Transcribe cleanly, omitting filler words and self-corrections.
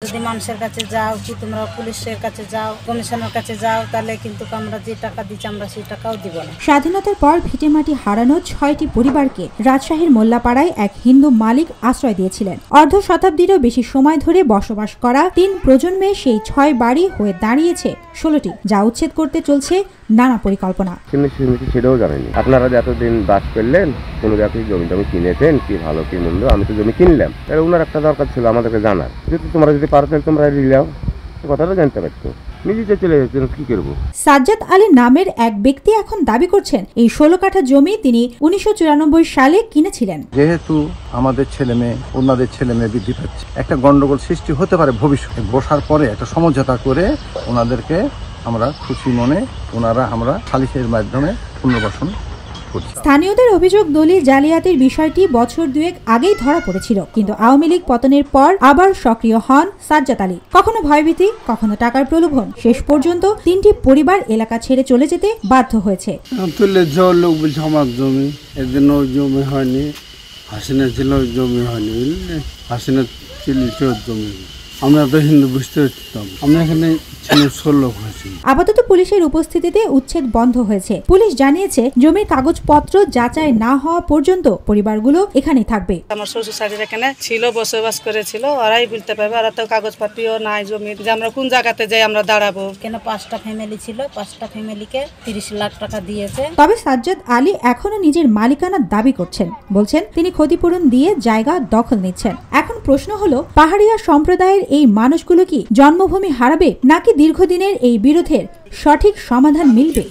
যদি মানুষের কাছে যাও কি তোমরা পুলিশের কাছে যাও কমিশনের কাছে যাও তাহলে কিন্তু আমরা যে টাকা দিচ্ছি আমরা সেই টাকাও দিব না। স্বাধীনতার পর ভিটেমাটি হারানো ৬টি পরিবারকে রাজশাহীর মোল্লাপাড়ায় এক হিন্দু মালিক আশ্রয় দিয়েছিলেন। অর্ধ শতাব্দীরও বেশি সময় ধরে বসবাস করা ৩ প্রজন্মে সেই ৬ বাড়ি হয়ে দাঁড়িয়েছে ১৬টি, যা উচ্ছেদ করতে চলছে নানা পরিকল্পনা। সেটাও জানেনি আপনারা যে এতদিন বাস করলেন, কোনো জায়গায় জমি কিনেছেন, কি ভালো কি মন্দ, আমি তো জমি কিনলাম, তাহলে ওনার একটা দরকার ছিল আমাদেরকে জানার, যদি তোমরা যদি পারো তাহলে তোমরা নিলাও, কথাটা জানতে পারতো, নিজেতে চলে যাচ্ছেন, কি করবো। সাজ্জাদ আলী নামের এক ব্যক্তি এখন দাবি করছেন এই ১৬ কাঠা জমি তিনি ১৯৯৪ সালে কিনেছিলেন। যেহেতু আমাদের ছেলে মেয়ে ওনাদের ছেলে মেয়ে বৃদ্ধি পাচ্ছে, একটা গন্ডগোল সৃষ্টি হতে পারে ভবিষ্যতে, বসার পরে একটা সমঝোতা করে ওনাদেরকে আমরা খুশি মনে আমরা সালিসের মাধ্যমে পুনর্বাসন। স্থানীয়দের অভিযোগ দলিল জালিয়াতির বিষয়টি বছর দুয়েক আগেই ধরা পড়েছিল, কিন্তু আওয়ামী লীগ পতনের পর আবার সক্রিয় হন সাজ্জাদ আলী। কখনো ভয়ভীতি, কখনো টাকার প্রলোভন, শেষ পর্যন্ত 3টি পরিবার এলাকা ছেড়ে চলে যেতে বাধ্য হয়েছে। লোক বলছে আমার জমি, একদিন ওই জমি হয়নি, হাসিনা ছিল ওই জমি হয়নি, বুঝলি, হাসিনা ছিল জমি, আমরা তো হিন্দু বুঝতে পারতাম, আমরা এখানে 16 হয়েছি। আপাতত পুলিশের উপস্থিতিতে উচ্ছেদ বন্ধ হয়েছে। পুলিশ জানিয়েছে জমির কাগজপত্র যাচাই না হওয়া পর্যন্ত পরিবারগুলো এখানেই থাকবে। আমার শ্বশুর শাশুড়ি এখানে ছিল, বসবাস করেছিল, ওরাই বলতে পারবে, ওরা তো কাগজপত্রও নাই জমির, যে আমরা কোন জায়গাতে যাই আমরা দাঁড়াবো। কেন 5টা ফ্যামিলি ছিল, 5টা ফ্যামিলিকে 30 লাখ টাকা দিয়েছে। তবে সাজ্জাদ আলী এখনো নিজের মালিকানার দাবি করছেন, বলছেন তিনি ক্ষতিপূরণ দিয়ে জায়গা দখল নিচ্ছেন। এখন প্রশ্ন হলো, পাহাড়িয়া সম্প্রদায়ের এই মানুষগুলো কি জন্মভূমি হারাবে, নাকি দীর্ঘদিনের এই বিরোধের সঠিক সমাধান মিলবে?